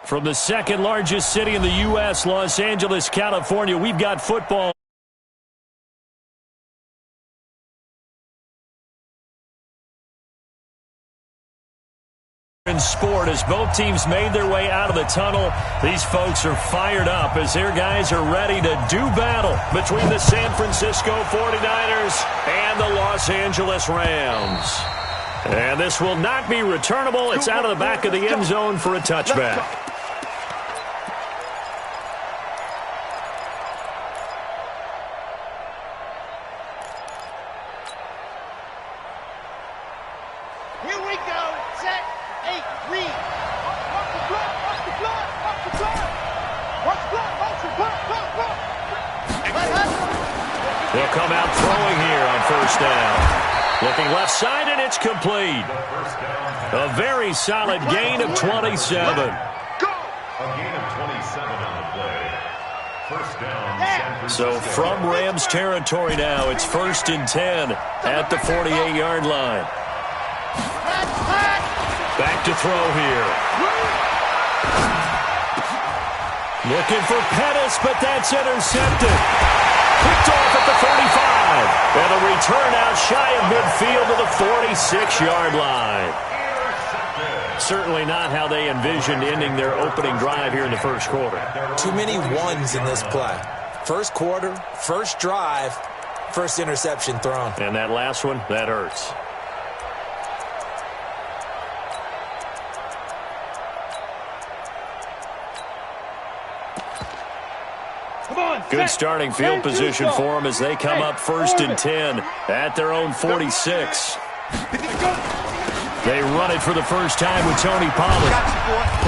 From the second largest city in the U.S., Los Angeles, California, we've got football. In sport, as both teams made their way out of the tunnel, these folks are fired up as their guys are ready to do battle between the San Francisco 49ers and the Los Angeles Rams. And this will not be returnable. It's out of the back of the end zone for a touchback. They'll come out throwing here on first down. Looking left side, and it's complete. A very solid gain of 27. A gain of 27 on the play. First down, San Francisco. So from Rams territory now, it's 1st and 10 at the 48-yard line. Back to throw here. Looking for Pettis, but that's intercepted. Picked off at the 35. And a return out shy of midfield to the 46-yard line. Certainly not how they envisioned ending their opening drive here in the first quarter. Too many ones in this play. First quarter, first drive, first interception thrown. And that last one, that hurts. Good starting field position for them as they come up 1st and 10 at their own 46. They run it for the first time with Tony Pollard.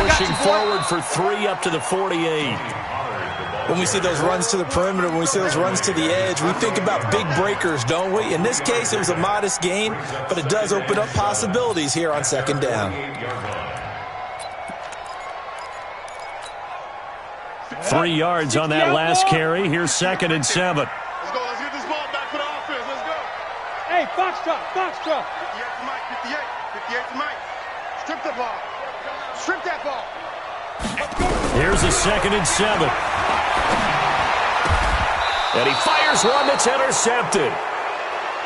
Pushing forward for 3 up to the 48. When we see those runs to the perimeter, when we see those runs to the edge, we think about big breakers, don't we? In this case, it was a modest gain, but it does open up possibilities here on second down. 3 yards on that last carry. Here's 2nd and 7. Let's go. Let's get this ball back for the offense. Let's go. Hey, Foxtrot, Foxtrot. 58 to Mike, 58 to Mike. Strip the ball. Strip that ball. Here's a 2nd and 7. And he fires one that's intercepted.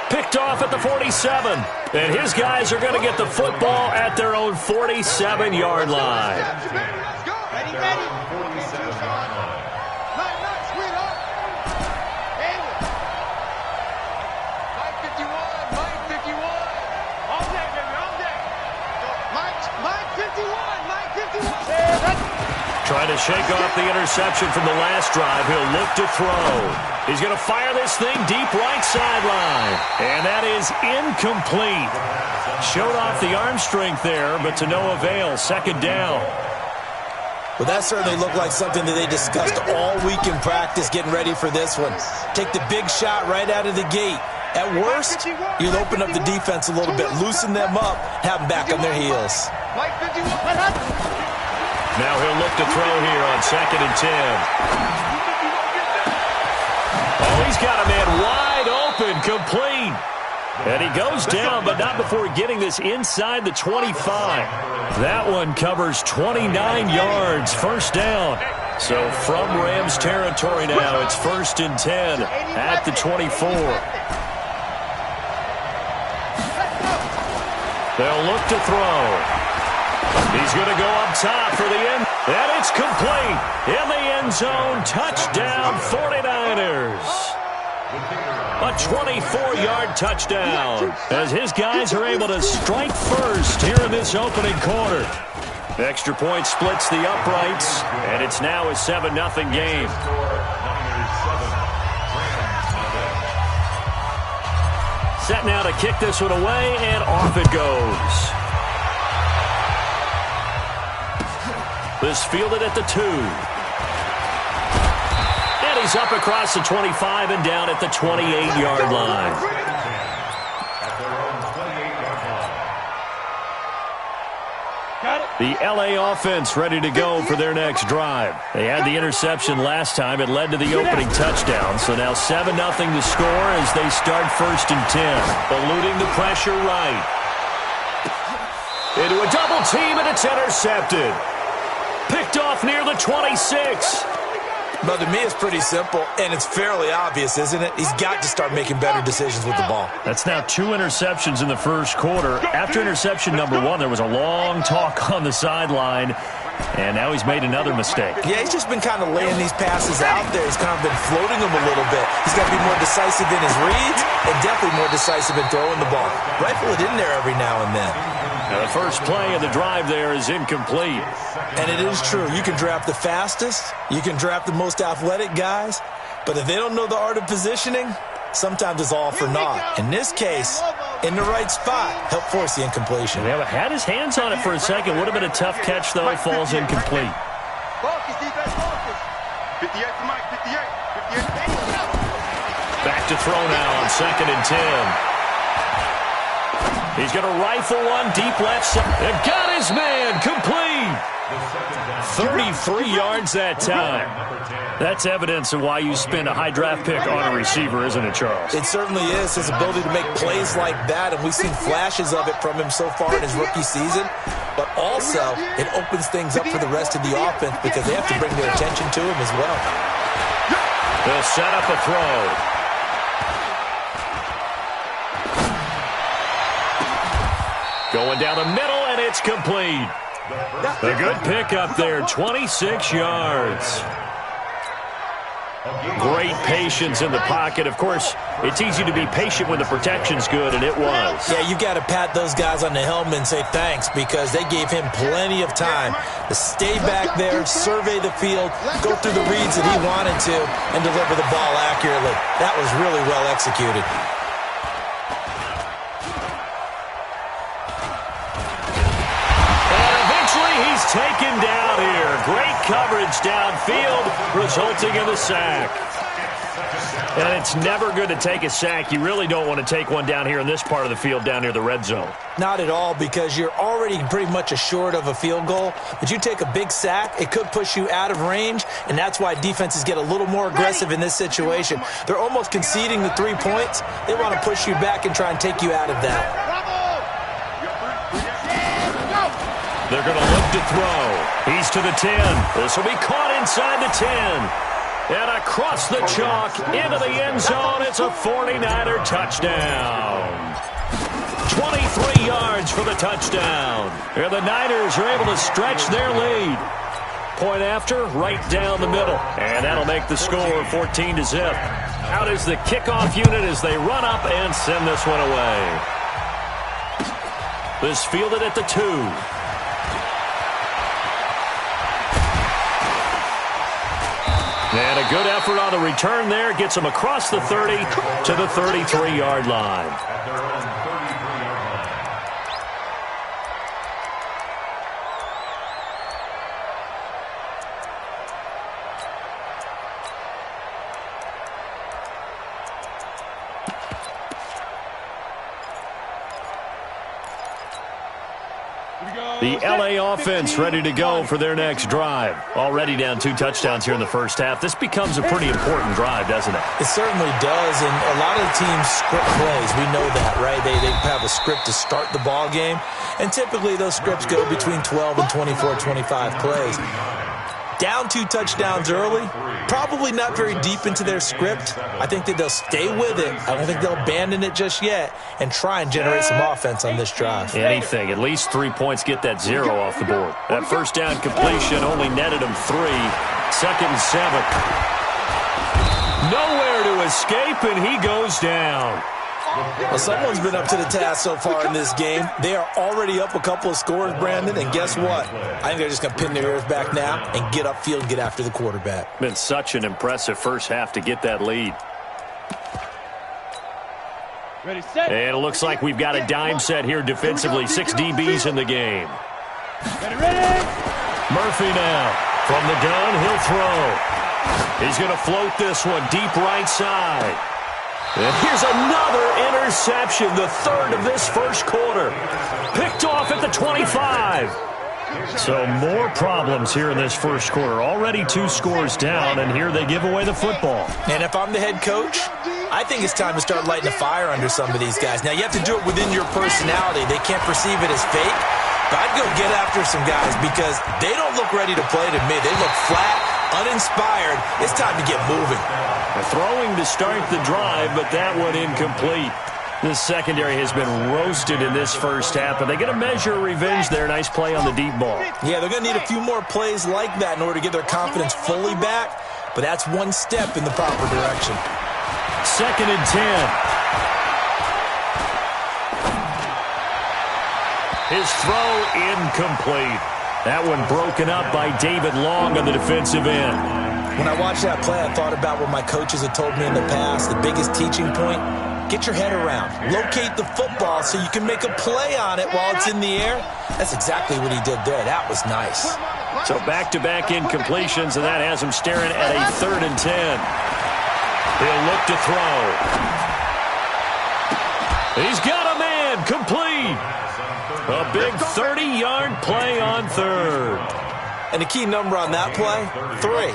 Picked off at the 47. And his guys are going to get the football at their own 47-yard line. Let's go. Ready, ready. 47-yard line. Mike 51. Mike 51. All day, baby. All day. Mike 51. Mike 51. Trying to shake off the interception from the last drive. He'll look to throw. He's going to fire this thing deep right sideline. And that is incomplete. Showed off the arm strength there, but to no avail. 2nd down. Well, that certainly looked like something that they discussed all week in practice getting ready for this one. Take the big shot right out of the gate. At worst, you'll open up the defense a little bit, loosen them up, have them back on their heels. Mike 51. Now he'll look to throw here on 2nd and 10. Oh, he's got a man wide open, complete. And he goes down, but not before getting this inside the 25. That one covers 29 yards, 1st down. So from Rams territory now, it's 1st and 10 at the 24. They'll look to throw. He's going to go up top for the end. And it's complete. In the end zone, touchdown 49ers. A 24-yard touchdown as his guys are able to strike first here in this opening quarter. Extra point splits the uprights, and it's now a 7-0 game. Set now to kick this one away, and off it goes. This fielded at the 2. He's up across the 25 and down at the 28-yard line. The L.A. offense ready to go for their next drive. They had the interception last time. It led to the opening touchdown. So now 7-0 to score as they start 1st and 10. Eluding the pressure right. Into a double team, and it's intercepted. Picked picked off near the 26. But to me, it's pretty simple, and it's fairly obvious, isn't it? He's got to start making better decisions with the ball. That's now 2 interceptions in the first quarter. After interception number 1, there was a long talk on the sideline, and now he's made another mistake. Yeah, he's just been kind of laying these passes out there. He's kind of been floating them a little bit. He's got to be more decisive in his reads and definitely more decisive in throwing the ball. Rifle it in there every now and then. Now the first play of the drive there is incomplete. And it is true. You can draft the fastest. You can draft the most athletic guys. But if they don't know the art of positioning, sometimes it's all for naught. In this case, in the right spot, help force the incompletion. Yeah, had his hands on it for a second. Would have been a tough catch, though. Falls incomplete. Back to throw now on 2nd and 10. He's going to rifle one deep left side. And got his man complete. 33 yards that time. That's evidence of why you spend a high draft pick on a receiver, isn't it, Charles? It certainly is. His ability to make plays like that, and we've seen flashes of it from him so far in his rookie season. But also, it opens things up for the rest of the offense because they have to bring their attention to him as well. They'll set up a throw. Going down the middle, and it's complete. A good pickup there, 26 yards. Great patience in the pocket. Of course, it's easy to be patient when the protection's good, and it was. Yeah, you got to pat those guys on the helmet and say thanks because they gave him plenty of time to stay back there, survey the field, go through the reads that he wanted to, and deliver the ball accurately. That was really well executed. He's taken down here. Great coverage downfield, resulting in the sack. And it's never good to take a sack. You really don't want to take one down here in this part of the field, down near the red zone. Not at all, because you're already pretty much assured of a field goal. But you take a big sack, it could push you out of range, and that's why defenses get a little more aggressive in this situation. They're almost conceding the 3 points. They want to push you back and try and take you out of that. They're going to look to throw. He's to the 10. This will be caught inside the 10. And across the chalk into the end zone. It's a 49er touchdown. 23 yards for the touchdown. And the Niners are able to stretch their lead. Point after, right down the middle. And that'll make the score 14-0. Out is the kickoff unit as they run up and send this one away. This fielded at the 2. And a good effort on the return there. Gets them across the 30 to the 33-yard line. At their own 33-yard line. The L.A. offense ready to go for their next drive. Already down 2 touchdowns here in the first half. This becomes a pretty important drive, doesn't it? It certainly does, and a lot of the teams script plays. We know that, right? They have a script to start the ball game, and typically those scripts go between 12 and 24, 25 plays. Down 2 touchdowns early, probably not very deep into their script. I think that they'll stay with it. I don't think they'll abandon it just yet and try and generate some offense on this drive. Anything. At least 3 points get that 0 off the board. That first down completion only netted them 3. 2nd and 7. Nowhere to escape, and he goes down. Well, someone's been up to the task so far in this game. They are already up a couple of scores, Brandon, and guess what? I think they're just going to pin their ears back now and get upfield and get after the quarterback. Been such an impressive first half to get that lead. Ready, set. And it looks like we've got a dime set here defensively. 6 DBs in the game. Ready. Murphy now. From the gun, he'll throw. He's going to float this one deep right side. And here's another interception, the 3rd of this first quarter. Picked off at the 25. So more problems here in this first quarter. Already 2 scores down, and here they give away the football. And if I'm the head coach, I think it's time to start lighting a fire under some of these guys. Now, you have to do it within your personality. They can't perceive it as fake. But I'd go get after some guys because they don't look ready to play to me. They look flat, uninspired. It's time to get moving. Throwing to start the drive, but that one incomplete. This secondary has been roasted in this first half, but they get a measure of revenge there. Nice play on the deep ball. Yeah, they're going to need a few more plays like that in order to get their confidence fully back, but that's one step in the proper direction. 2nd and 10. His throw incomplete. That one broken up by David Long on the defensive end. When I watched that play, I thought about what my coaches had told me in the past. The biggest teaching point, get your head around. Locate the football so you can make a play on it while it's in the air. That's exactly what he did there. That was nice. So back-to-back incompletions, and that has him staring at a 3rd and 10. He'll look to throw. He's got a man, complete. A big 30-yard play on 3rd. And the key number on that play, 3.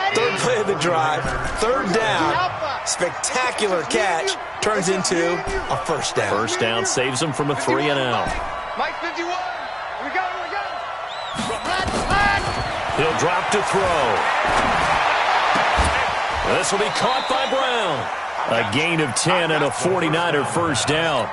3rd play of the drive, 3rd down, spectacular catch, turns into a 1st down. 1st down saves him from a 3 and out. Mike 51. We got it. He'll drop to throw. This will be caught by Brown. A gain of 10 and a 49er 1st down.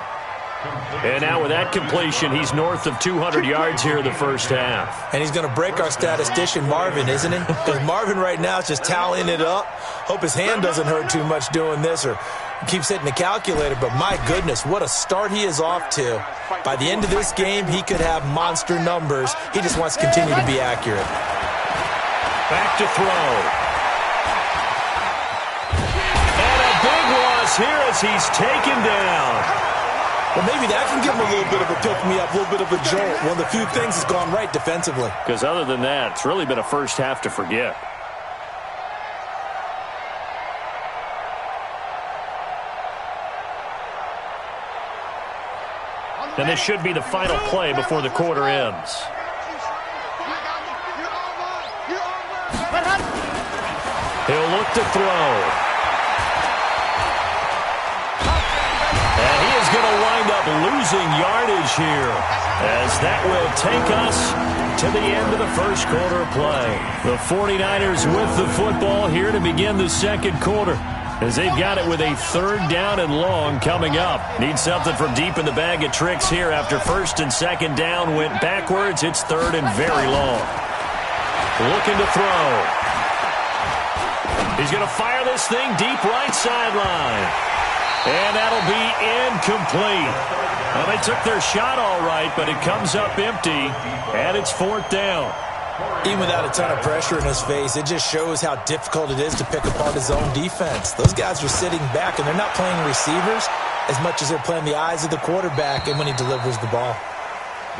And now with that completion, he's north of 200 yards here in the first half. And he's going to break our statistician, Marvin, isn't he? Because Marvin right now is just tallying it up. Hope his hand doesn't hurt too much doing this or keeps hitting the calculator. But my goodness, what a start he is off to. By the end of this game, he could have monster numbers. He just wants to continue to be accurate. Back to throw. And a big loss here as he's taken down. Well, maybe that can give him a little bit of a pick-me-up, a little bit of a jolt. One of the few things has gone right defensively. Because other than that, it's really been a first half to forget. And this should be the final play before the quarter ends. He'll look to throw. Going to wind up losing yardage here as that will take us to the end of the first quarter of play. The 49ers with the football here to begin the second quarter as they've got it with a 3rd down and long coming up. Need something from deep in the bag of tricks here after 1st and 2nd down went backwards. It's 3rd and very long. Looking to throw. He's going to fire this thing deep right sideline. And that'll be incomplete. Well, they took their shot all right, but it comes up empty, and it's 4th down. Even without a ton of pressure in his face, it just shows how difficult it is to pick apart his own defense. Those guys are sitting back, and they're not playing receivers as much as they're playing the eyes of the quarterback and when he delivers the ball.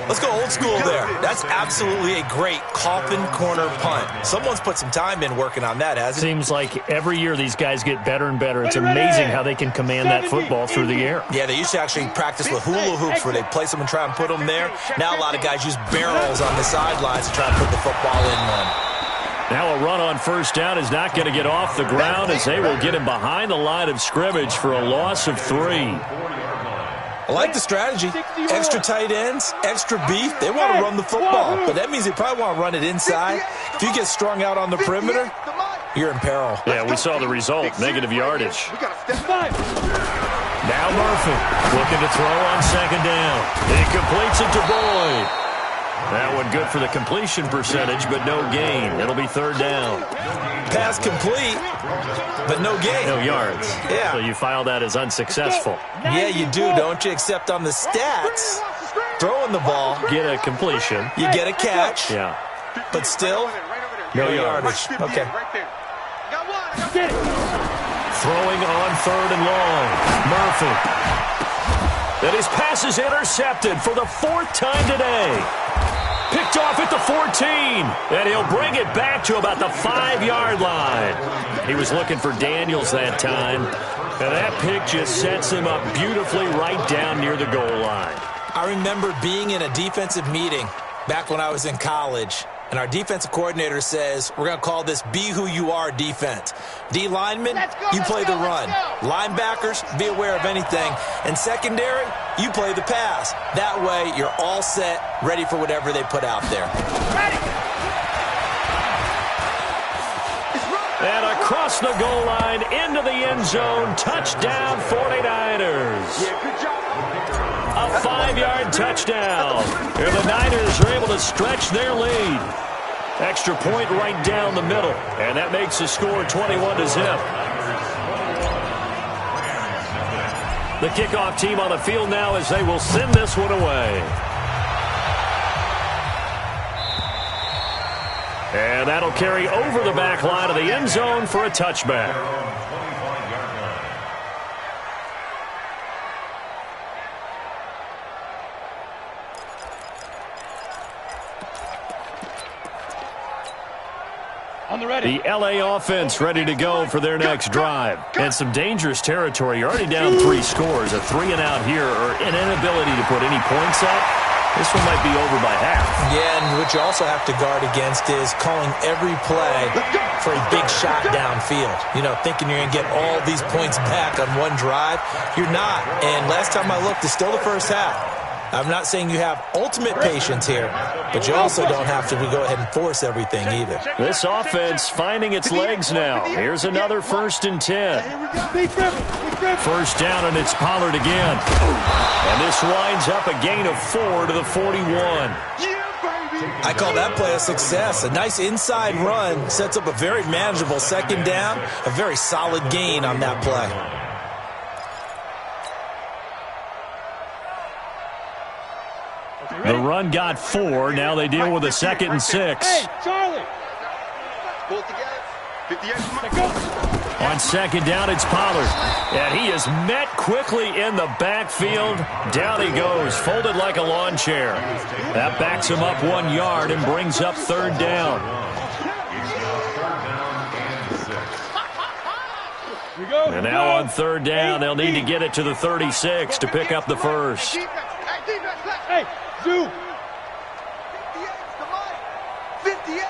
Let's go old school there. That's absolutely a great coffin corner punt. Someone's put some time in working on that, hasn't it? Seems like every year these guys get better and better. It's amazing how they can command that football through the air. Yeah, they used to actually practice with hula hoops where they place them and try and put them there. Now a lot of guys use barrels on the sidelines to try and put the football in one. Now a run on 1st down is not going to get off the ground as they will get him behind the line of scrimmage for a loss of 3. I like the strategy. Extra tight ends, extra beef. They want to run the football, but that means they probably want to run it inside. If you get strung out on the perimeter, you're in peril. Yeah, we saw the result, negative yardage. Now Murphy looking to throw on 2nd down. He completes it to Boyd. That one good for the completion percentage, but no gain. It'll be 3rd down. Pass complete, but no gain. No yards. Yeah. So you file that as unsuccessful. Yeah, you do, don't you? Except on the stats, throwing the ball. Get a completion. You get a catch. Yeah. But still, no yardage. Okay. Throwing on 3rd and long. Murphy. And his pass is intercepted for the 4th time today. Picked off at the 14, and he'll bring it back to about the 5-yard line. He was looking for Daniels that time, and that pick just sets him up beautifully right down near the goal line. I remember being in a defensive meeting back when I was in college, And our defensive coordinator says, we're going to call this be who you are defense. D linemen, you play the run. Linebackers, be aware of anything. And secondary, you play the pass. That way, you're all set, ready for whatever they put out there. And across the goal line, into the end zone, touchdown 49ers. Yeah, good job. A 5-yard touchdown. And the Niners are able to stretch their lead. Extra point right down the middle. And that makes the score 21-0. The kickoff team on the field now as they will send this one away. And that'll carry over the back line of the end zone for a touchback. The LA offense ready to go for their next drive. And some dangerous territory. You're already down 3 scores. A 3-and-out here or an inability to put any points up. This one might be over by half. Yeah, and what you also have to guard against is calling every play for a big shot downfield. You know, thinking you're going to get all these points back on one drive. You're not. And last time I looked, it's still the first half. I'm not saying you have ultimate patience here, but you also don't have to go ahead and force everything either. This offense finding its legs now. Here's another 1st and 10. First down, and it's Pollard again. And this winds up a gain of 4 to the 41. I call that play a success. A nice inside run sets up a very manageable 2nd down, a very solid gain on that play. The run got 4. Now they deal with a 2nd and 6. Hey, Charlie. Pull it together. 58. On 2nd down, it's Pollard. And he is met quickly in the backfield. Down he goes, folded like a lawn chair. That backs him up 1 yard and brings up 3rd down. And now on 3rd down, they'll need to get it to the 36 to pick up the first. Hey, Zoo. 58,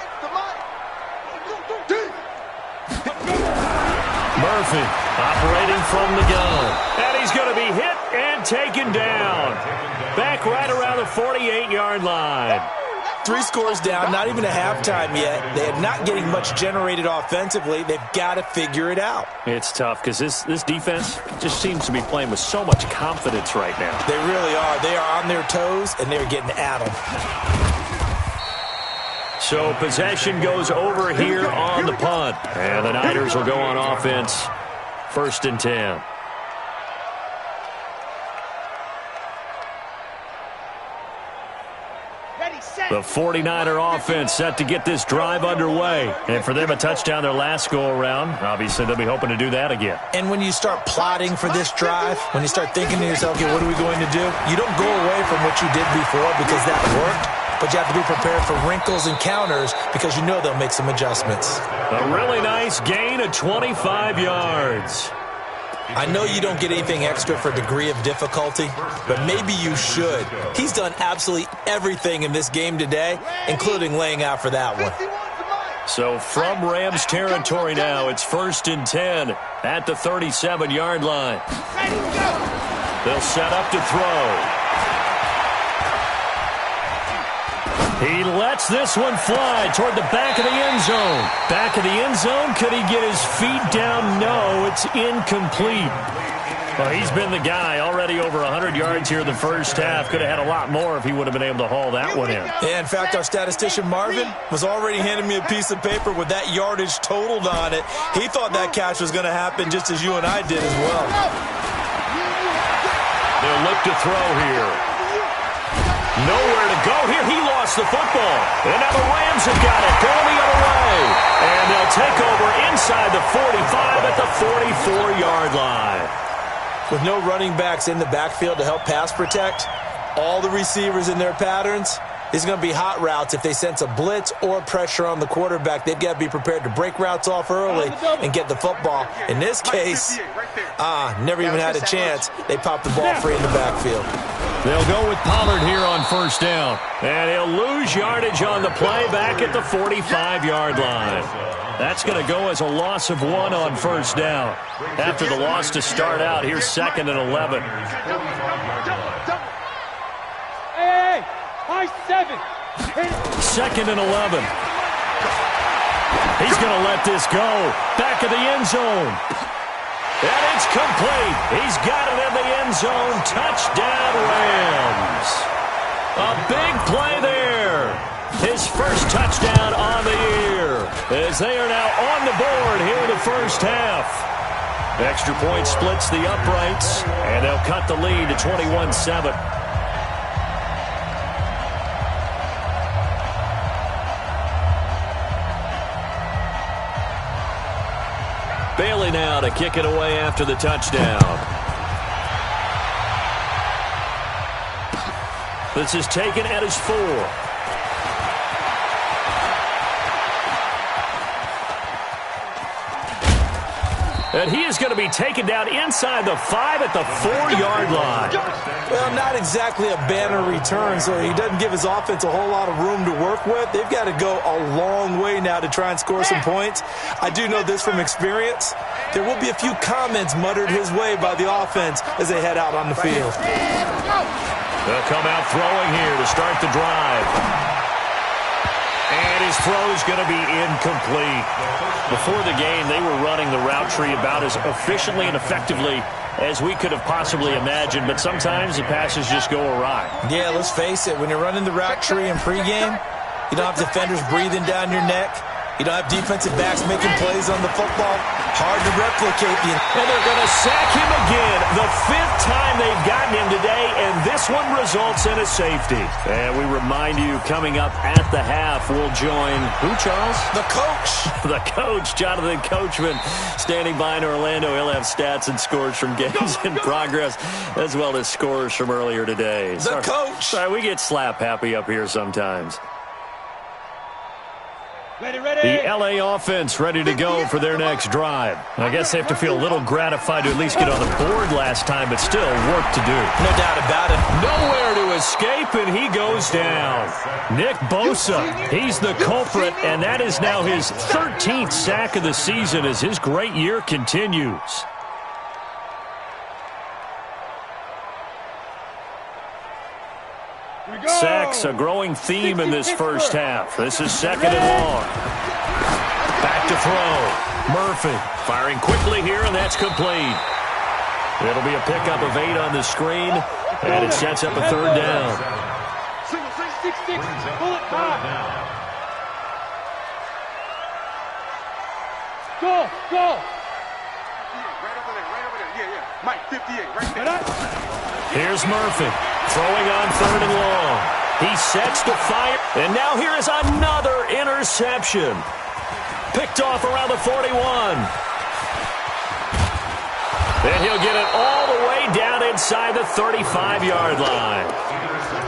Murphy operating from the gun. And he's going to be hit and taken down. Back right around the 48-yard line. 3 scores down, not even a halftime yet. They're not getting much generated offensively. They've got to figure it out. It's tough because this defense just seems to be playing with so much confidence right now. They really are. They are on their toes, and they're getting at them. So possession goes over here on the punt. And the Niners will go on offense. 1st and 10. The 49er offense set to get this drive underway. And for them, a touchdown their last go-around. Obviously, they'll be hoping to do that again. And when you start plotting for this drive, when you start thinking to yourself, okay, what are we going to do? You don't go away from what you did before because that worked. But you have to be prepared for wrinkles and counters because you know they'll make some adjustments. A really nice gain of 25 yards. I know you don't get anything extra for degree of difficulty, but maybe you should. He's done absolutely everything in this game today, including laying out for that one. So from Rams territory now, it's 1st and 10 at the 37-yard line. They'll set up to throw. He lets this one fly toward the back of the end zone. Back of the end zone. Could he get his feet down? No, it's incomplete. Well, he's been the guy already over 100 yards here in the first half. Could have had a lot more if he would have been able to haul that one in. Yeah, in fact, our statistician Marvin was already handing me a piece of paper with that yardage totaled on it. He thought that catch was going to happen just as you and I did as well. They'll look to throw here. Nowhere to go here. He lost the football. And now the Rams have got it. Going the other way. And they'll take over inside the 45 at the 44-yard line. With no running backs in the backfield to help pass protect, all the receivers in their patterns, These are going to be hot routes. If they sense a blitz or pressure on the quarterback, they've got to be prepared to break routes off early and get the football. In this case, never even had a chance. They popped the ball free in the backfield. They'll go with Pollard here on first down. And he'll lose yardage on the play back at the 45-yard line. That's going to go as a loss of 1 on first down. After the loss to start out, here's 2nd and 11. Hey, high 7. 2nd and 11. He's going to let this go. Back of the end zone. And it's complete. He's got it in the end zone. Touchdown, Rams. A big play there. His first touchdown on the year, as they are now on the board here in the first half. Extra point splits the uprights, and they'll cut the lead to 21-7. Bailey now to kick it away after the touchdown. This is taken at his 4. And he is going to be taken down inside the 5 at the 4-yard line. Well, not exactly a banner return, so he doesn't give his offense a whole lot of room to work with. They've got to go a long way now to try and score some points. I do know this from experience. There will be a few comments muttered his way by the offense as they head out on the field. They'll come out throwing here to start the drive. And his throw is going to be incomplete. Before the game, they were running the route tree about as efficiently and effectively as we could have possibly imagined, but sometimes the passes just go awry. Yeah, let's face it, when you're running the route tree in pregame, you don't have defenders breathing down your neck. You don't have defensive backs making plays on the football. Hard to replicate. And they're going to sack him again. The 5th time they've gotten him today, and this one results in a safety. And we remind you, coming up at the half, we'll join who, Charles? The coach. The coach, Jonathan Coachman, standing by in Orlando. He'll have stats and scores from games in progress, as well as scores from earlier today. The coach. Sorry, we get slap happy up here sometimes. Ready, ready. The LA offense ready to go for their next drive. I guess they have to feel a little gratified to at least get on the board last time, but still work to do. No doubt about it. Nowhere to escape, and he goes down. Nick Bosa, he's the culprit, and that is now his 13th sack of the season as his great year continues. Sacks, a growing theme in this first half. This is 2nd and long. Back to throw. Murphy firing quickly here, and that's complete. It'll be a pickup of 8 on the screen, and it sets up a 3rd down. 6-6, pull it back. Go. Right over there. Yeah. Mike, 58, right there. Here's Murphy throwing on 3rd and long. He sets to fire, and now here is another interception. Picked off around the 41. And he'll get it all the way down inside the 35-yard line.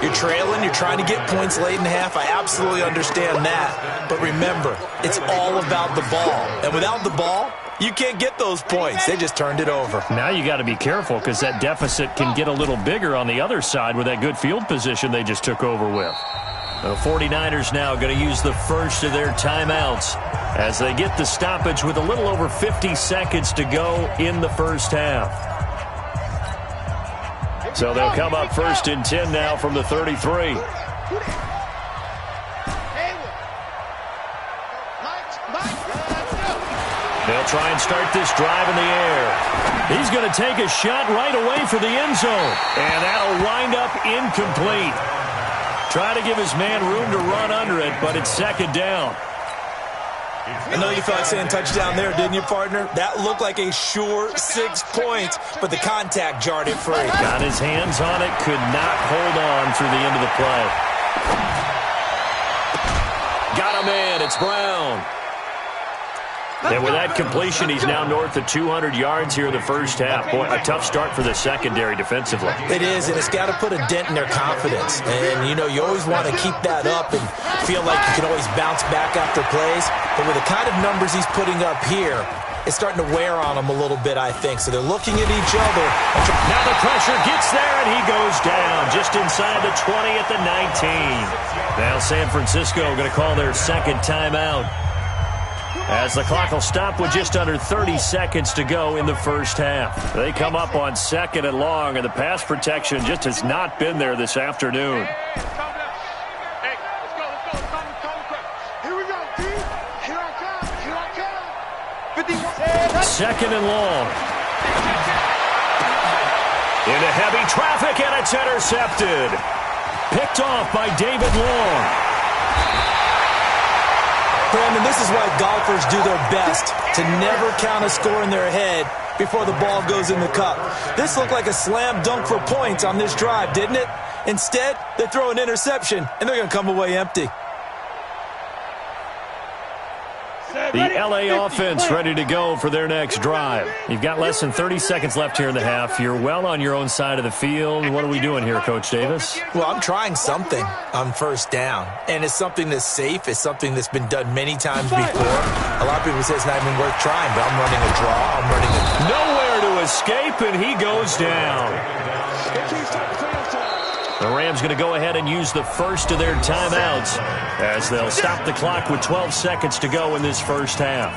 You're trailing, you're trying to get points late in half. I absolutely understand that. But remember, it's all about the ball. And without the ball, you can't get those points. They just turned it over. Now you got to be careful because that deficit can get a little bigger on the other side with that good field position they just took over with. The 49ers now going to use the first of their timeouts as they get the stoppage with a little over 50 seconds to go in the first half. So they'll come up 1st and 10 now from the 33. They'll try and start this drive in the air. He's going to take a shot right away for the end zone. And that'll wind up incomplete. Try to give his man room to run under it, but it's 2nd down. I know you felt like saying touchdown there, didn't you, partner? That looked like a sure 6 points, but the contact jarred it free. Got his hands on it, could not hold on through the end of the play. Got a man, it's Brown. And with that completion, he's now north of 200 yards here in the first half. Boy, a tough start for the secondary defensively. It is, and it's got to put a dent in their confidence. And, you know, you always want to keep that up and feel like you can always bounce back after plays. But with the kind of numbers he's putting up here, it's starting to wear on them a little bit, I think. So they're looking at each other. Now the pressure gets there, and he goes down just inside the 20 at the 19. Now San Francisco going to call their second timeout, as the clock will stop with just under 30 seconds to go in the first half. They come up on 2nd and long, and the pass protection just has not been there this afternoon. Hey, let's go. Here we go, D. Here I come. 51. 2nd and long. Into heavy traffic, and it's intercepted. Picked off by David Long. Brandon, this is why golfers do their best to never count a score in their head before the ball goes in the cup. This looked like a slam dunk for points on this drive, didn't it? Instead, they throw an interception, and they're going to come away empty. The LA offense ready to go for their next drive. You've got less than 30 seconds left here in the half. You're well on your own side of the field. What are we doing here, Coach Davis? Well, I'm trying something on first down, and it's something that's safe. It's something that's been done many times before. A lot of people say it's not even worth trying, but I'm running a draw. I'm running a... Nowhere to escape, and he goes down. The Rams going to go ahead and use the first of their timeouts, as they'll stop the clock with 12 seconds to go in this first half.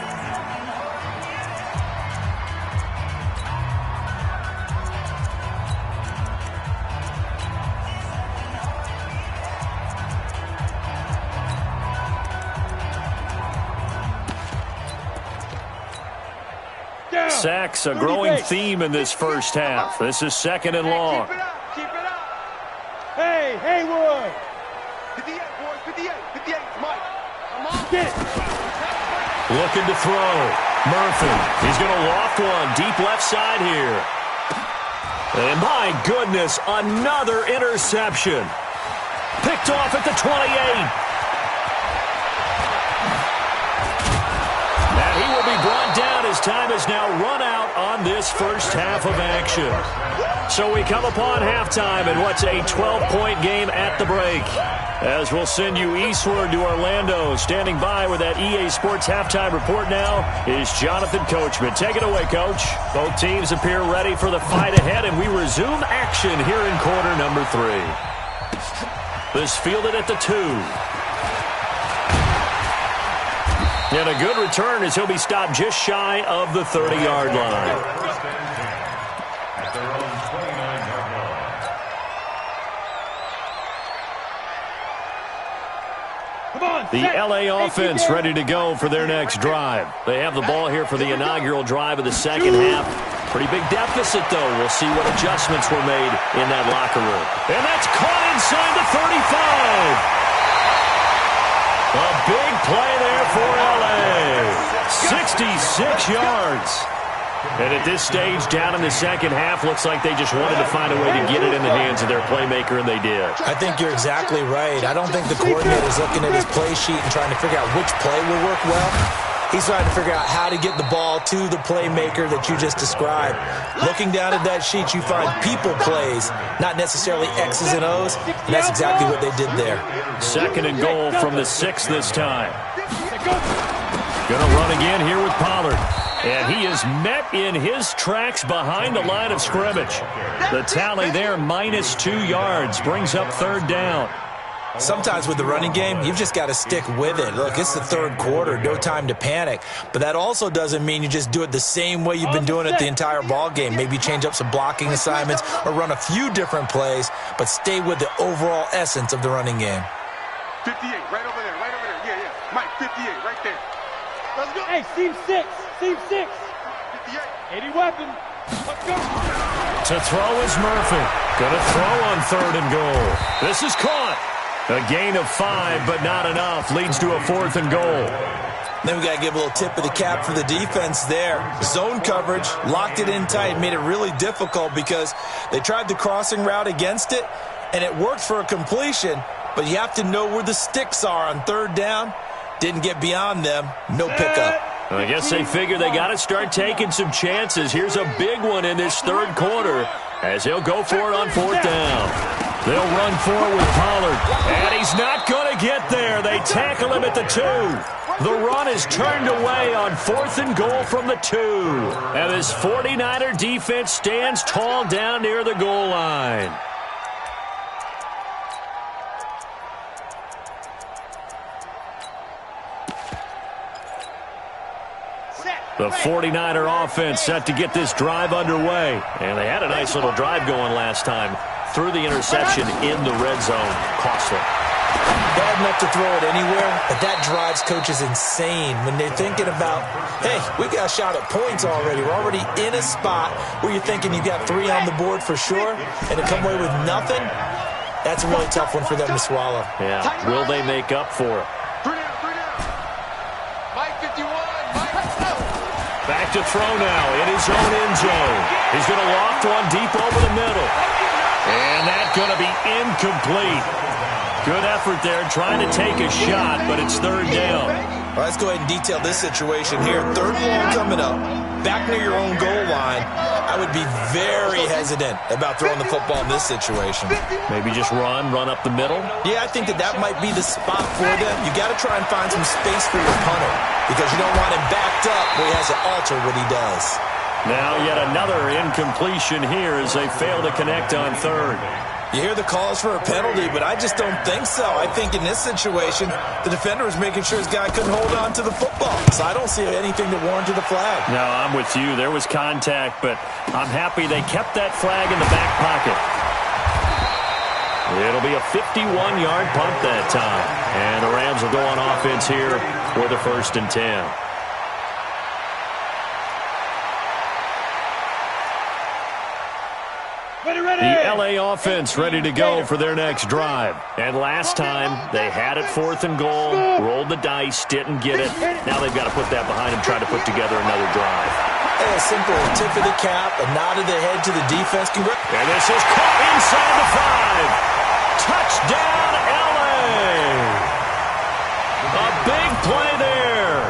Sacks, a growing theme in this first half. This is 2nd and long. Keep it up. Hey, Haywood. 58, boys, 58, Mike. Come on. Get it. Looking to throw. Murphy. He's going to loft one deep left side here. And my goodness, another interception. Picked off at the 28. And he will be brought down as time has now run out on this first half of action. So we come upon halftime in what's a 12-point game at the break. As we'll send you eastward to Orlando. Standing by with that EA Sports halftime report now is Jonathan Coachman. Take it away, Coach. Both teams appear ready for the fight ahead, and we resume action here in quarter number 3. This fielded at the 2. And a good return as he'll be stopped just shy of the 30-yard line. The LA offense ready to go for their next drive. They have the ball here for the inaugural drive of the second half. Pretty big deficit, though. We'll see what adjustments were made in that locker room. And that's caught inside the 35. A big play there for LA. 66 yards. And at this stage, down in the second half, looks like they just wanted to find a way to get it in the hands of their playmaker, and they did. I think you're exactly right. I don't think the coordinator's looking at his play sheet and trying to figure out which play will work well. He's trying to figure out how to get the ball to the playmaker that you just described. Looking down at that sheet, you find people plays, not necessarily X's and O's, and that's exactly what they did there. 2nd and goal from the 6 this time. Gonna run again here with Pollard. And he is met in his tracks behind the line of scrimmage. The tally there, -2 yards, brings up 3rd down. Sometimes with the running game, you've just got to stick with it. Look, it's the 3rd quarter, no time to panic. But that also doesn't mean you just do it the same way you've been doing it the entire ball game. Maybe change up some blocking assignments or run a few different plays, but stay with the overall essence of the running game. 58, right over there. Yeah. Mike, 58, right there. Let's go. Hey, seam 6. 58. 80 weapon. Let's go. To throw is Murphy. Gonna throw on 3rd and goal. This is caught. A gain of 5, but not enough. Leads to a 4th and goal. Then we got to give a little tip of the cap for the defense there. Zone coverage, locked it in tight, made it really difficult because they tried the crossing route against it, and it worked for a completion, but you have to know where the sticks are on 3rd down. Didn't get beyond them. No pickup. I guess they figure they got to start taking some chances. Here's a big one in this third quarter as they'll go for it on fourth down. They'll run for it with Pollard, and he's not going to get there. They tackle him at the 2. The run is turned away on 4th and goal from the 2. And this 49er defense stands tall down near the goal line. The 49er offense set to get this drive underway. And they had a nice little drive going last time. Through the interception in the red zone. Costly. Bad enough to throw it anywhere, but that drives coaches insane when they're thinking about, hey, we got a shot at points already. We're already in a spot where you're thinking you got 3 on the board for sure, and to come away with nothing, that's a really tough one for them to swallow. Yeah, will they make up for it? Back to throw now in his own end zone. He's going to loft one deep over the middle. And that's going to be incomplete. Good effort there trying to take a shot, but it's third down. Well, let's go ahead and detail this situation here. 3rd and long coming up. Back near your own goal line. I would be very hesitant about throwing the football in this situation. Maybe just run up the middle? Yeah, I think that might be the spot for them. You got to try and find some space for your punter because you don't want him backed up where he has to alter what he does. Now yet another incompletion here as they fail to connect on 3rd. You hear the calls for a penalty, but I just don't think so. I think in this situation, the defender was making sure his guy couldn't hold on to the football. So I don't see anything that warranted the flag. No, I'm with you. There was contact, but I'm happy they kept that flag in the back pocket. It'll be a 51-yard punt that time. And the Rams will go on offense here with a 1st and 10. The L.A. offense ready to go for their next drive. And last time, they had it 4th and goal, rolled the dice, didn't get it. Now they've got to put that behind them, try to put together another drive. A simple tip of the cap, a nod of the head to the defense. And this is caught inside the 5. Touchdown, L.A. A big play there.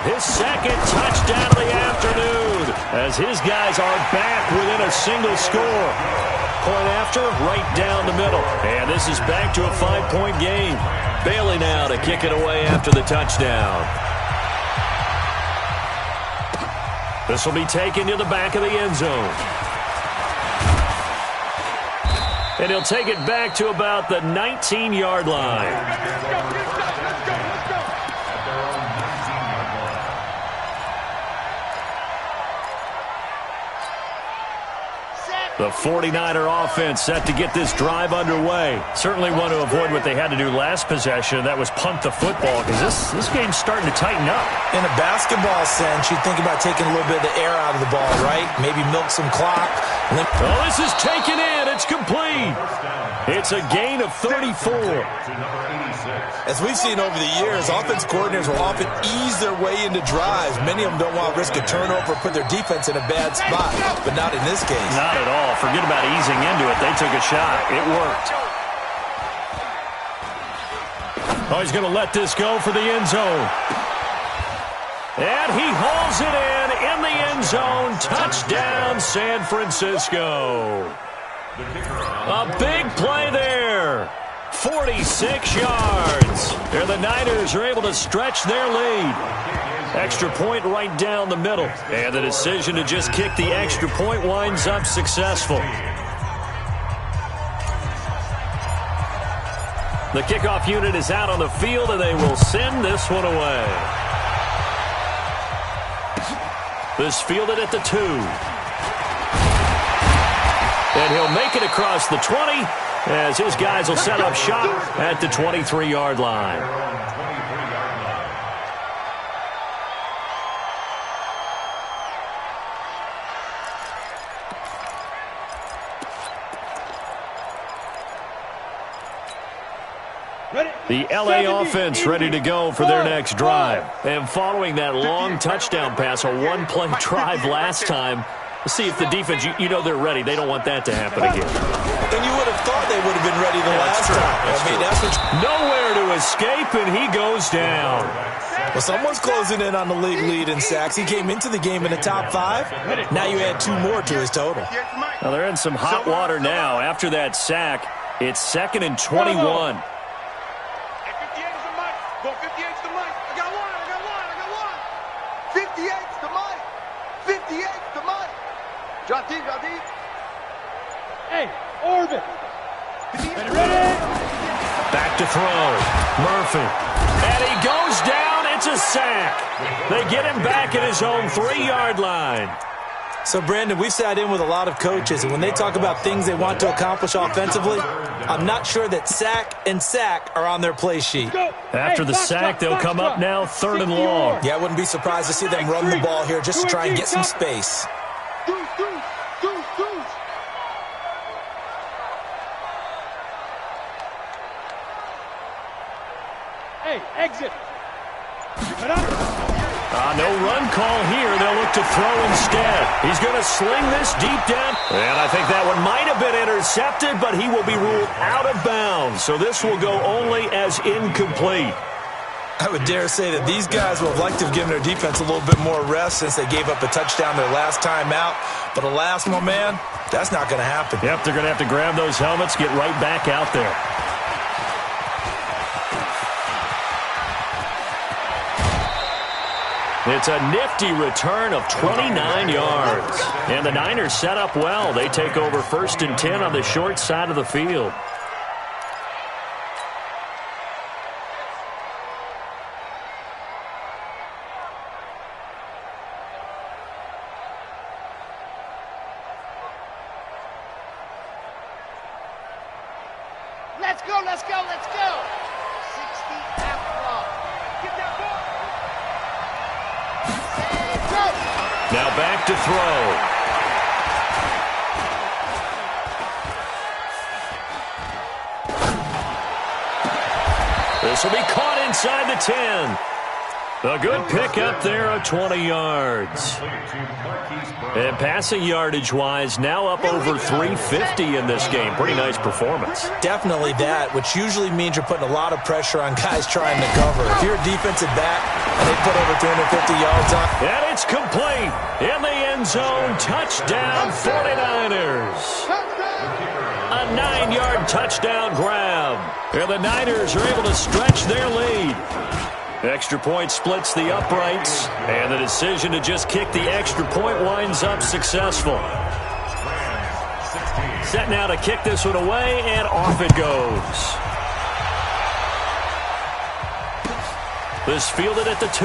His 2nd touchdown of the afternoon as his guys are back within a single score. Point after, right down the middle. And this is back to a 5-point game. Bailey now to kick it away after the touchdown. This will be taken to the back of the end zone. And he'll take it back to about the 19-yard line. The 49er offense set to get this drive underway. Certainly want to avoid what they had to do last possession. That was punt the football because this game's starting to tighten up. In a basketball sense, you think about taking a little bit of the air out of the ball, right? Maybe milk some clock. Oh, this is taken in. It's complete. It's a gain of 34. As we've seen over the years, offense coordinators will often ease their way into drives. Many of them don't want to risk a turnover or put their defense in a bad spot, but not in this case. Not at all. Forget about easing into it. They took a shot. It worked. Oh, he's going to let this go for the end zone. And he hauls it in the end zone. Touchdown, San Francisco. A big play there. 46 yards. And the Niners are able to stretch their lead. Extra point right down the middle. And the decision to just kick the extra point winds up successful. The kickoff unit is out on the field, and they will send this one away. This fielded at the 2. And he'll make it across the 20 as his guys will set up shop at the 23-yard line. The L.A. offense ready to go for their next drive. And following that long touchdown pass, a one-play drive last time, let's see if the defense, you know they're ready. They don't want that to happen again. And you would have thought they would have been ready the last time. That's nowhere to escape, and he goes down. Well, someone's closing in on the league lead in sacks. He came into the game in the top 5. Now you add 2 more to his total. Well, they're in some hot water now. After that sack, it's 2nd and 21. 58's the mic. I got one. 58's the mic. 58's the mic. Drop deep. Hey, orbit. Ready? Back to throw. Murphy. And he goes down. It's a sack. They get him back at his own 3-yard line. So, Brandon, we've sat in with a lot of coaches, and when they talk about things they want to accomplish offensively, I'm not sure that sack and sack are on their play sheet. After the sack, they'll come up now 3rd and long. Yeah, I wouldn't be surprised to see them run the ball here just to try and get some space. Deuce. Hey, exit. No run call here. They'll look to throw instead. He's going to sling this deep down. And I think that one might have been intercepted, but he will be ruled out of bounds. So this will go only as incomplete. I would dare say that these guys would have liked to have given their defense a little bit more rest since they gave up a touchdown their last time out. But alas, my man, that's not going to happen. Yep, they're going to have to grab those helmets, get right back out there. It's a nifty return of 29 yards. And the Niners set up well. They take over 1st and 10 on the short side of the field. Let's go. 60 after all. Get that ball. Now back to throw. This will be caught inside the 10. A good pick up there of 20 yards. And passing yardage-wise, now up over 350 in this game. Pretty nice performance. Definitely that, which usually means you're putting a lot of pressure on guys trying to cover. If you're a defensive back and they put over 350 yards on. And it's complete. In the end zone, touchdown 49ers. A 9-yard touchdown grab. And the Niners are able to stretch their lead. Extra point splits the uprights, and the decision to just kick the extra point winds up successful. Set now to kick this one away, and off it goes. This fielded at the 2.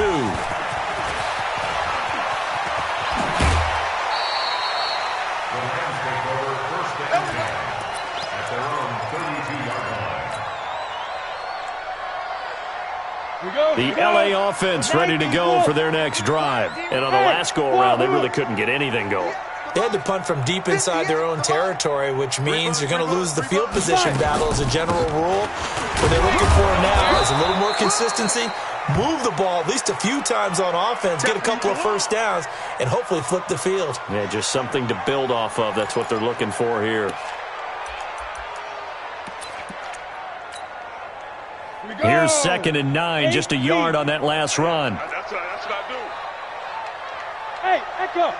The LA offense ready to go for their next drive. And on the last go-around, they really couldn't get anything going. They had to punt from deep inside their own territory, which means you're going to lose the field position battle as a general rule. What they're looking for now is a little more consistency, move the ball at least a few times on offense, get a couple of first downs, and hopefully flip the field. Yeah, just something to build off of. That's what they're looking for here. Here's 2nd and 9, just a yard on that last run. That's what I do. Hey, Echo.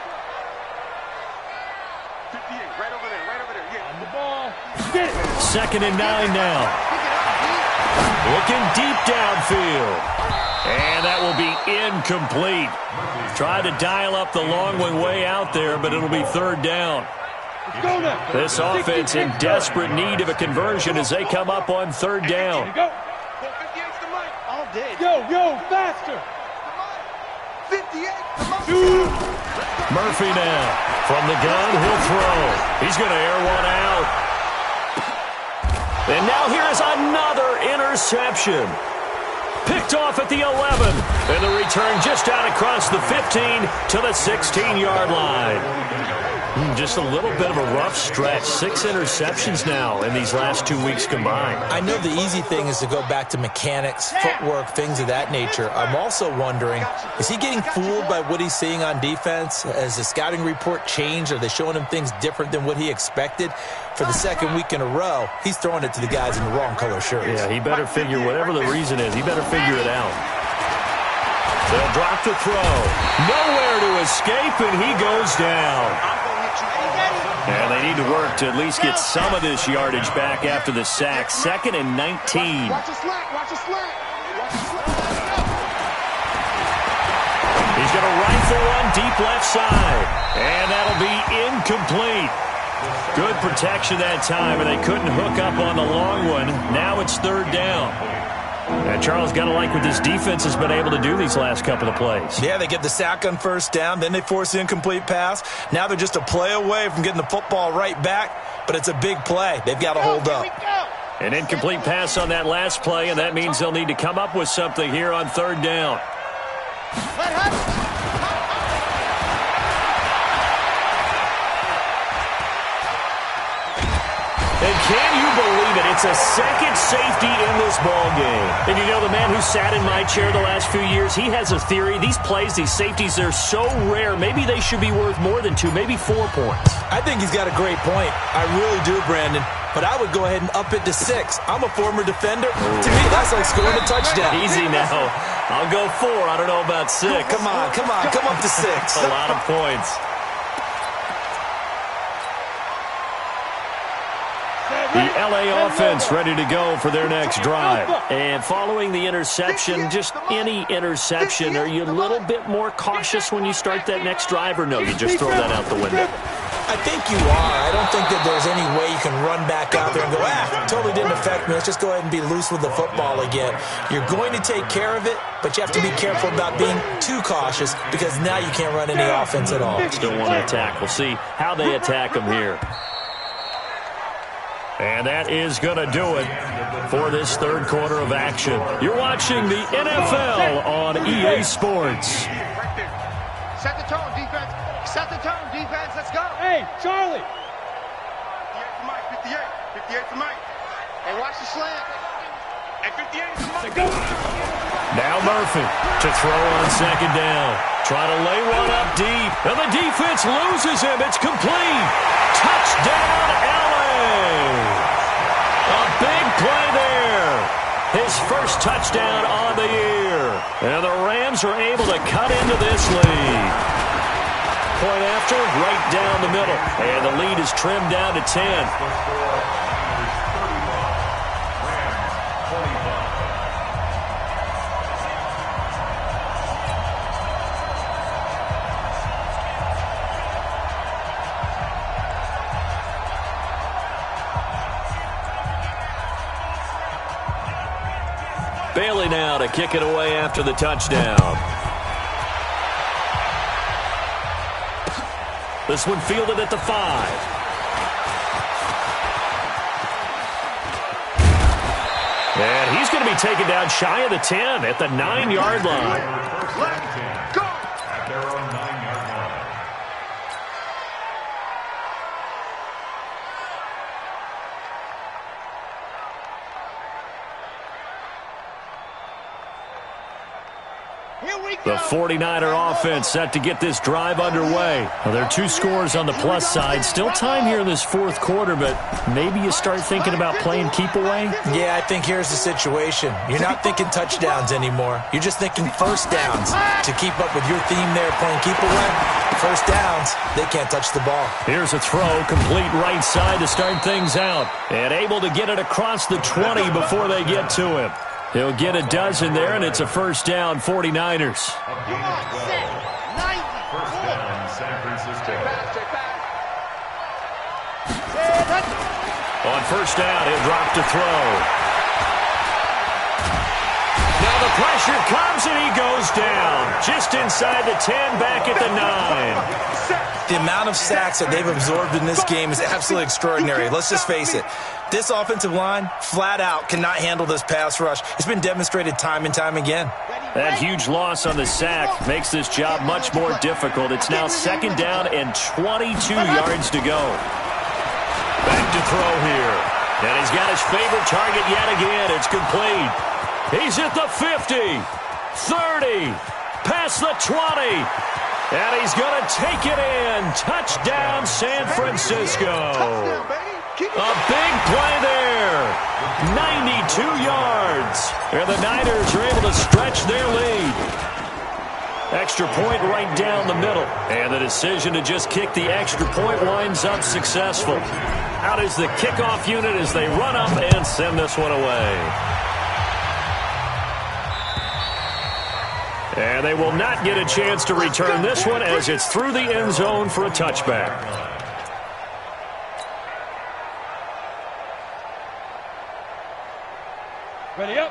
58, right over there. Yeah. On the ball. Get it. 2nd and 9 now. Looking deep downfield. And that will be incomplete. Tried to dial up the long way out there, but it'll be 3rd down. Let's go now. This offense in desperate need of a conversion as they come up on 3rd down. Go. 58's the mic. All day. Yo, faster. 58. Murphy now. From the gun, he'll throw. He's going to air one out. And now here is another interception. Picked off at the 11. And the return just out across the 15 to the 16-yard line. Just a little bit of a rough stretch. 6 interceptions now in these last 2 weeks combined. I know the easy thing is to go back to mechanics, footwork, things of that nature. I'm also wondering, is he getting fooled by what he's seeing on defense? Has the scouting report changed? Are they showing him things different than what he expected? For the 2nd week in a row, he's throwing it to the guys in the wrong color shirts. Yeah, he better figure, whatever the reason is, he better figure it out. They'll drop to throw. Nowhere to escape, and he goes down. And they need to work to at least get some of this yardage back after the sack. 2nd and 19. Watch the slant. Watch the slant. Watch the slant. He's going to rifle one deep left side. And that'll be incomplete. Good protection that time, and they couldn't hook up on the long one. Now it's 3rd down. And Charles, got to like what this defense has been able to do these last couple of plays. Yeah, they get the sack on 1st down, then they force the incomplete pass. Now they're just a play away from getting the football right back, but it's a big play. They've got to hold up. An incomplete pass on that last play, and that means they'll need to come up with something here on 3rd down. And can you believe it? It's a second safety in this ball game. And you know, the man who sat in my chair the last few years, he has a theory. These plays, these safeties, they're so rare. Maybe they should be worth more than 2, maybe 4 points. I think he's got a great point. I really do, Brandon. But I would go ahead and up it to 6. I'm a former defender. To me, that's like scoring a touchdown. Easy now. I'll go 4. I don't know about 6. Come on. Come up to 6. A lot of points. The LA offense ready to go for their next drive. And following the interception, just any interception, are you a little bit more cautious when you start that next drive, or no, you just throw that out the window? I think you are. I don't think that there's any way you can run back out there and go, totally didn't affect me. Let's just go ahead and be loose with the football again. You're going to take care of it, but you have to be careful about being too cautious because now you can't run any offense at all. Still want to attack. We'll see how they attack them here. And that is going to do it for this 3rd quarter of action. You're watching the NFL on EA Sports. Right there. Set the tone, defense. Set the tone, defense. Let's go. Hey, Charlie. 58 for Mike. 58 for Mike. And watch the slant. And 58 for Mike. Now Murphy to throw on 2nd down. Try to lay one up deep. And the defense loses him. It's complete. Touchdown, LA. A big play there. His first touchdown on the year. And the Rams are able to cut into this lead. Point after, right down the middle. And the lead is trimmed down to 10. Bailey now to kick it away after the touchdown. This one fielded at the 5. And he's going to be taken down shy of the 10 at the 9-yard line. Go! At their own 9-yard line. The 49er offense set to get this drive underway. Well, there are 2 scores on the plus side. Still time here in this 4th quarter, but maybe you start thinking about playing keep away? Yeah, I think here's the situation. You're not thinking touchdowns anymore. You're just thinking 1st downs. To keep up with your theme there, playing keep away, 1st downs, they can't touch the ball. Here's a throw, complete right side to start things out. And able to get it across the 20 before they get to him. He'll get a dozen there, and it's a 1st down, 49ers. First down, San Francisco. On 1st down, he'll drop to throw. Now the pressure comes, and he goes down. Just inside the 10, back at the 9. The amount of sacks that they've absorbed in this game is absolutely extraordinary. Let's just face it. This offensive line, flat out, cannot handle this pass rush. It's been demonstrated time and time again. That huge loss on the sack makes this job much more difficult. It's now 2nd down and 22 yards to go. Back to throw here. And he's got his favorite target yet again. It's complete. He's at the 50, 30, past the 20. And he's going to take it in. Touchdown, San Francisco. A big play there. 92 yards. And the Niners are able to stretch their lead. Extra point right down the middle. And the decision to just kick the extra point winds up successful. Out is the kickoff unit as they run up and send this one away. And they will not get a chance to return this one as it's through the end zone for a touchback.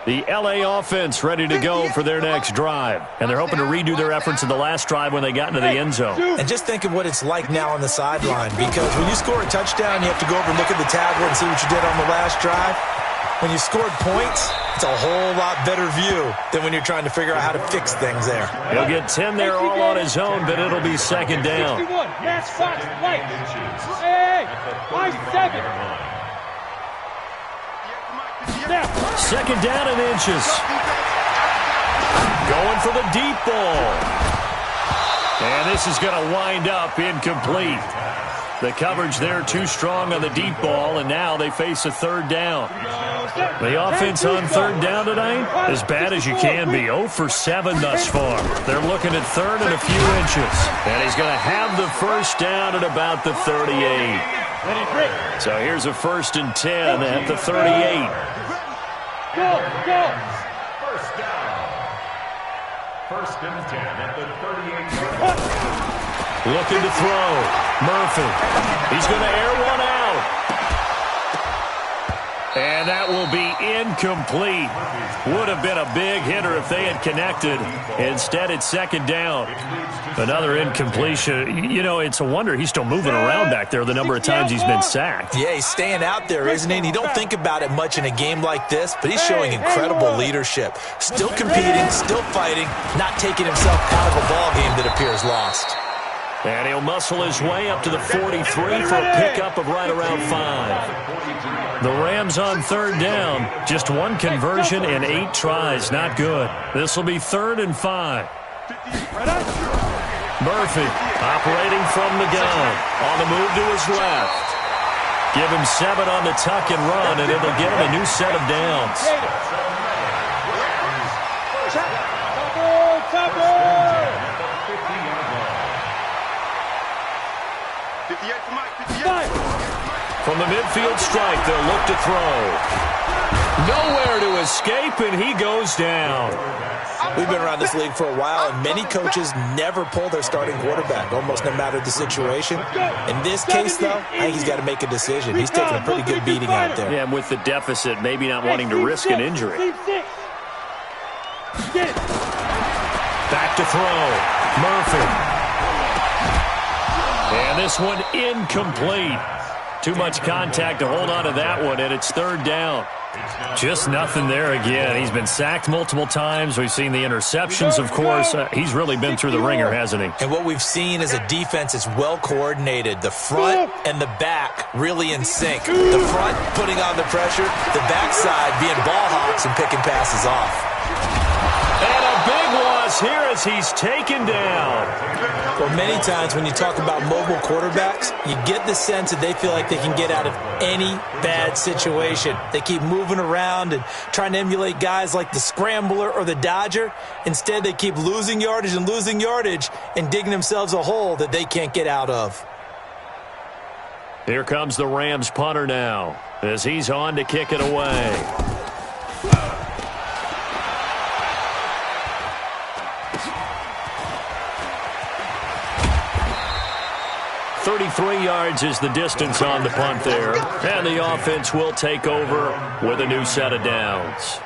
The LA offense ready to go for their next drive. And they're hoping to redo their efforts in the last drive when they got into the end zone. And just think of what it's like now on the sideline, because when you score a touchdown, you have to go over and look at the tablet and see what you did on the last drive. When you scored points, it's a whole lot better view than when you're trying to figure out how to fix things there. He'll get 10 there all on his own, but it'll be second down. 61, match box, white. Hey, 5-7. Second down and inches. Going for the deep ball. And this is going to wind up incomplete. The coverage there too strong on the deep ball, and now they face a third down. The offense on third down tonight, as bad as you can be. 0 for 7 thus far. They're looking at third and a few inches. And he's going to have the first down at about the 38. So here's a 1st and 10 at the 38. Go! First down. 1st and 10 at the 38-yard line. Looking to throw. Murphy. He's going to air one out. And that will be incomplete. Would have been a big hitter if they had connected. Instead, it's second down. Another incompletion. You know, it's a wonder he's still moving around back there the number of times he's been sacked. Yeah, he's staying out there, isn't he? And you don't think about it much in a game like this, but he's showing incredible leadership. Still competing, still fighting, not taking himself out of a ball game that appears lost. And he'll muscle his way up to the 43 for a pickup of right around 5. The Rams on third down. Just one conversion in 8 tries. Not good. This will be 3rd and 5. Murphy operating from the gun. On the move to his left. Give him 7 on the tuck and run, and it'll get him a new set of downs. From the midfield strike, they'll look to throw. Nowhere to escape, and he goes down. We've been around this league for a while, and many coaches never pull their starting quarterback, almost no matter the situation. In this case, though, I think he's got to make a decision. He's taking a pretty good beating out there. Yeah, and with the deficit, maybe not wanting to risk an injury. Back to throw. Murphy. And this one incomplete. Too much contact to hold on to that one, and it's 3rd down. Just nothing there again. He's been sacked multiple times. We've seen the interceptions, of course. He's really been through the ringer, hasn't he? And what we've seen is a defense that's well coordinated. The front and the back really in sync. The front putting on the pressure, the backside being ball hawks and picking passes off. And a big loss here as he's taken down. Well, many times when you talk about mobile quarterbacks, you get the sense that they feel like they can get out of any bad situation. They keep moving around and trying to emulate guys like the scrambler or the dodger. Instead, they keep losing yardage and digging themselves a hole that they can't get out of. Here comes the Rams punter now as he's on to kick it away. 33 yards is the distance on the punt there. And the offense will take over with a new set of downs.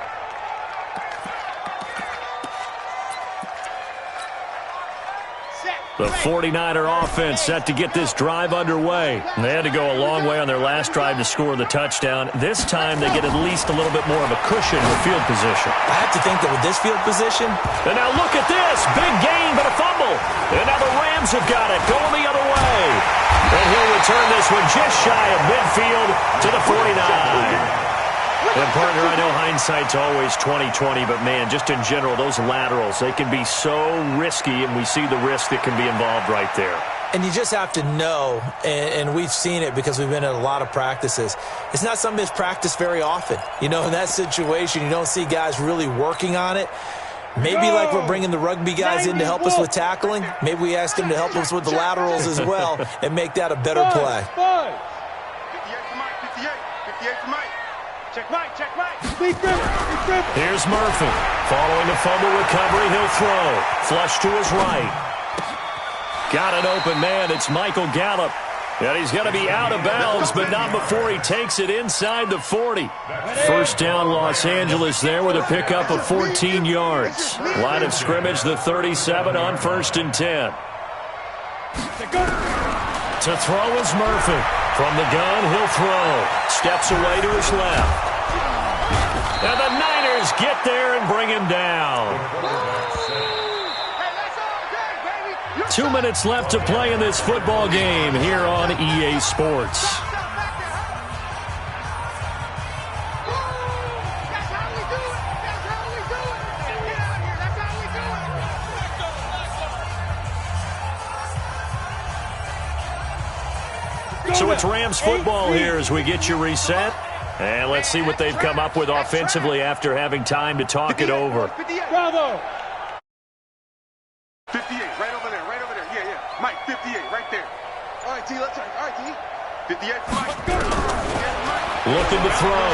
The 49er offense set to get this drive underway. They had to go a long way on their last drive to score the touchdown. This time they get at least a little bit more of a cushion with field position. I have to think that with this field position. And now look at this. Big gain, but a fumble. And now the Rams have got it going the other way. And he'll return this one just shy of midfield to the 49. And, partner, I know hindsight's always 20/20, but, man, just in general, those laterals, they can be so risky, and we see the risk that can be involved right there. And you just have to know, and we've seen it because we've been at a lot of practices, it's not something that's practiced very often. You know, in that situation, you don't see guys really working on it. Maybe like we're bringing the rugby guys in to help us with tackling, maybe we ask them to help us with the laterals as well and make that a better play. 58 for Mike, 58. 58 for Mike. Check Mike, check Mike. Here's Murphy. Following the fumble recovery, he'll throw. Flush to his right. Got an open man. It's Michael Gallup. And he's going to be out of bounds, but not before he takes it inside the 40. First down, Los Angeles there with a pickup of 14 yards. Line of scrimmage, the 37 on 1st and 10. To throw is Murphy. From the gun, he'll throw. Steps away to his left. And the Niners get there and bring him down. 2 minutes left to play in this football game here on EA Sports. So it's Rams football here as we get you reset. And let's see what they've come up with offensively after having time to talk it over. Bravo. 58, right over there, right over there. Yeah, yeah. Mike, 58, right there. All right, T, let's turn. All right, T. 58 for Mike. 58 for Mike. Looking to throw.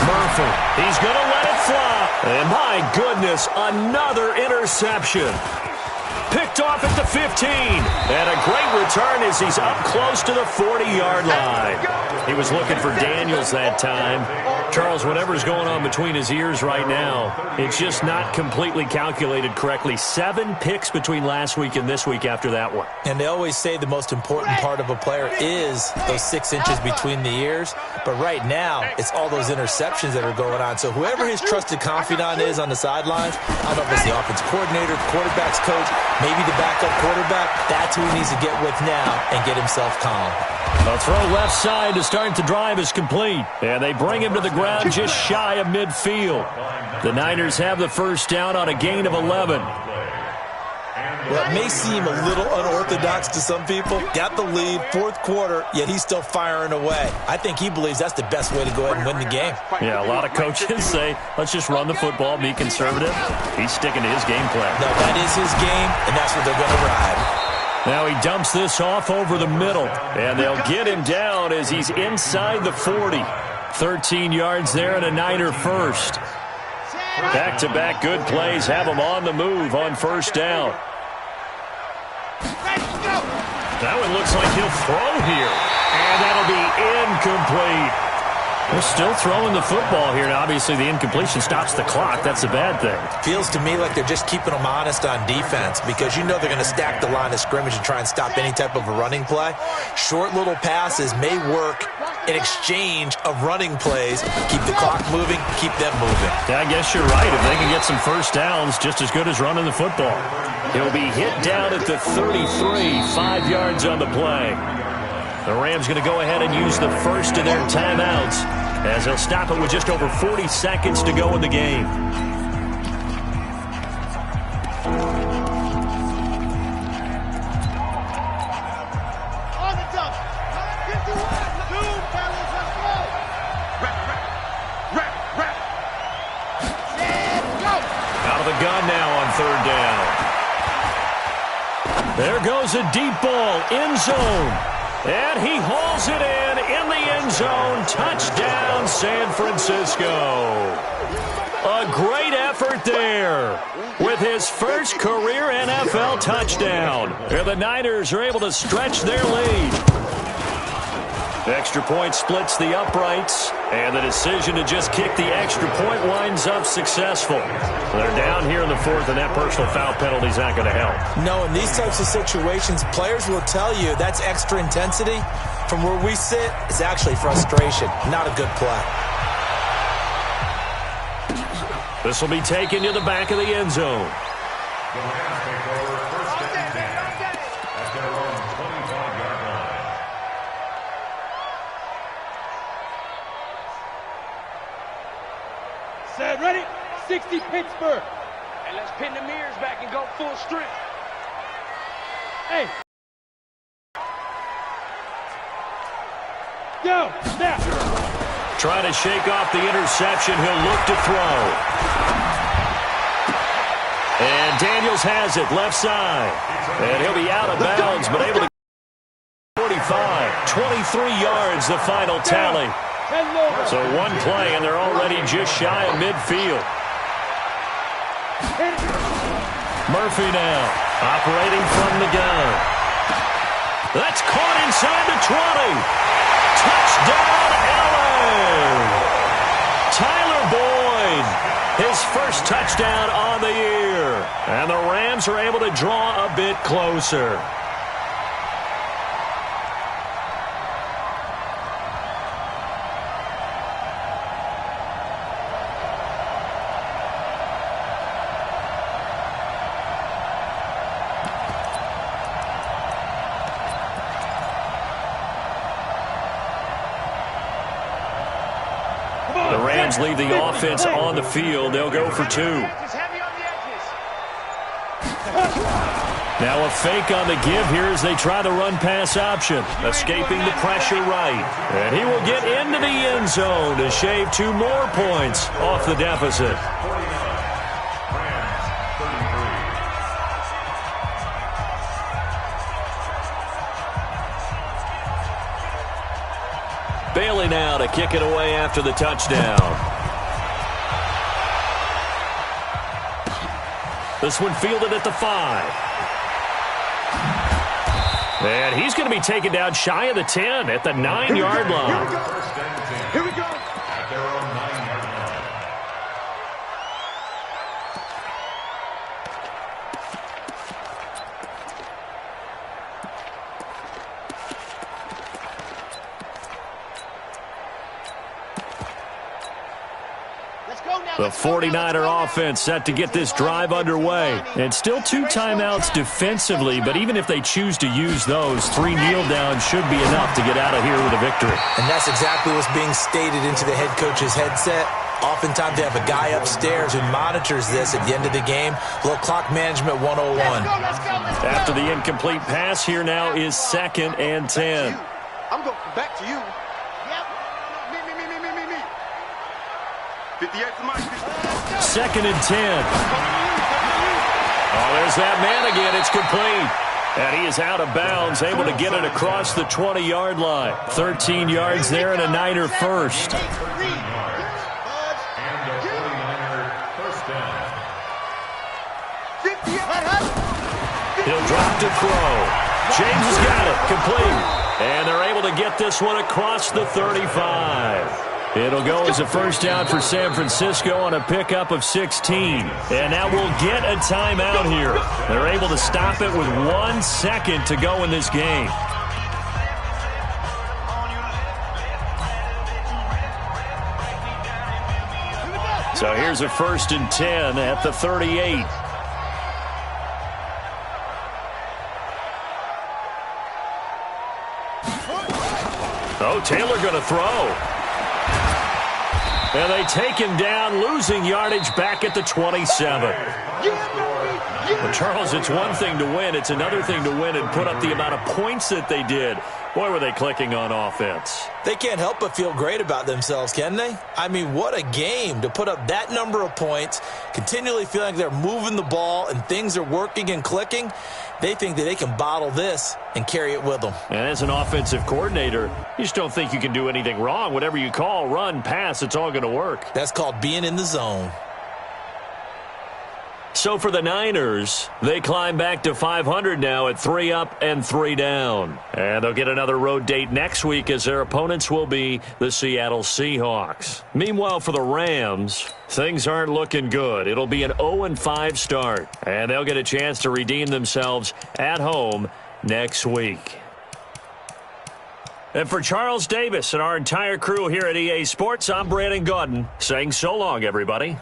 Murphy. He's going to let it fly. And my goodness, another interception. Picked off at the 15. And a great return as he's up close to the 40-yard line. He was looking for Daniels that time. Charles, whatever's going on between his ears right now, it's just not completely calculated correctly. 7 picks between last week and this week after that one. And they always say the most important part of a player is those 6 inches between the ears. But right now, it's all those interceptions that are going on. So whoever his trusted confidant is on the sidelines, I don't know if it's the offensive coordinator, the quarterback's coach, maybe the backup quarterback, that's who he needs to get with now and get himself calm. A throw left side to start the drive is complete. And they bring him to the ground just shy of midfield. The Niners have the first down on a gain of 11. Well, it may seem a little unorthodox to some people. Got the lead, 4th quarter, yet he's still firing away. I think he believes that's the best way to go ahead and win the game. Yeah, a lot of coaches say, let's just run the football, be conservative. He's sticking to his game plan. No, that is his game, and that's what they're going to ride. Now he dumps this off over the middle, and they'll get him down as he's inside the 40. 13 yards there and a Niner first. Back-to-back good plays have him on the move on first down. That one looks like he'll throw here, and that'll be incomplete. They're still throwing the football here, and obviously the incompletion stops the clock. That's a bad thing. Feels to me like they're just keeping them honest on defense because you know they're going to stack the line of scrimmage and try and stop any type of a running play. Short little passes may work in exchange of running plays. Keep the clock moving, keep them moving. Yeah, I guess you're right. If they can get some first downs, just as good as running the football. He'll be hit down at the 33, 5 yards on the play. The Rams going to go ahead and use the first of their timeouts as they'll stop it with just over 40 seconds to go in the game. On the top. 51. Two, fellas, let's go. Rap. Let's go. Out of the gun now on 3rd down. There goes a deep ball, end zone. And he hauls it in the end zone. Touchdown, San Francisco. A great effort there with his first career NFL touchdown. And the Niners are able to stretch their lead. Extra point splits the uprights, and the decision to just kick the extra point winds up successful. They're down here in the 4th, and that personal foul penalty is not going to help. No, in these types of situations, players will tell you that's extra intensity. From where we sit, it's actually frustration, not a good play. This will be taken to the back of the end zone. The Rams take over 1st and 10 at their own 25-yard line. Set, ready? 60 Pittsburgh. And let's pin the mirrors back and go full strength. Hey. Go, now. Trying to shake off the interception. He'll look to throw. And Daniels has it, left side. And he'll be out of bounds, but able to 45, 23 yards, the final tally. So one play, and they're already just shy of midfield. Murphy now, operating from the gun. That's caught inside the 20. Touchdown, LA! Tyler Boyd, his first touchdown on the year. And the Rams are able to draw a bit closer. The Rams leave the offense on the field. They'll go for two. Now a fake on the give here as they try the run-pass option. Escaping the pressure right. And he will get into the end zone to shave 2 more points off the deficit. Bailey now to kick it away after the touchdown. This one fielded at the 5. And he's going to be taken down shy of the 10 at the 9-yard line. Here we go. At their own 9-yard line. The 49er offense set to get this drive underway. And still 2 timeouts defensively, but even if they choose to use those, 3 kneel downs should be enough to get out of here with a victory. And that's exactly what's being stated into the head coach's headset. Oftentimes they have a guy upstairs who monitors this at the end of the game. A little clock management 101. After the incomplete pass, here now is 2nd and 10. I'm going back to you. Me. 58 for Mike. 2nd and 10. Oh, there's that man again. It's complete. And he is out of bounds, able to get it across the 20-yard line. 13 yards there and a Niner first. And a 49er first down. He'll drop to throw. James has got it. Complete. And they're able to get this one across the 35. It'll go as a first down for San Francisco on a pickup of 16. And now we'll get a timeout here. They're able to stop it with 1 second to go in this game. So here's a 1st and 10 at the 38. Oh, Taylor going to throw. And they take him down, losing yardage back at the 27. Well, Charles, it's one thing to win. It's another thing to win and put up the amount of points that they did. Boy, were they clicking on offense. They can't help but feel great about themselves, can they? I mean, what a game to put up that number of points, continually feeling like they're moving the ball and things are working and clicking. They think that they can bottle this and carry it with them. And as an offensive coordinator, you just don't think you can do anything wrong. Whatever you call, run, pass, it's all going to work. That's called being in the zone. So for the Niners, they climb back to 500 now at 3 up and 3 down. And they'll get another road date next week as their opponents will be the Seattle Seahawks. Meanwhile, for the Rams, things aren't looking good. It'll be an 0-5 start. And they'll get a chance to redeem themselves at home next week. And for Charles Davis and our entire crew here at EA Sports, I'm Brandon Gaudin saying so long, everybody.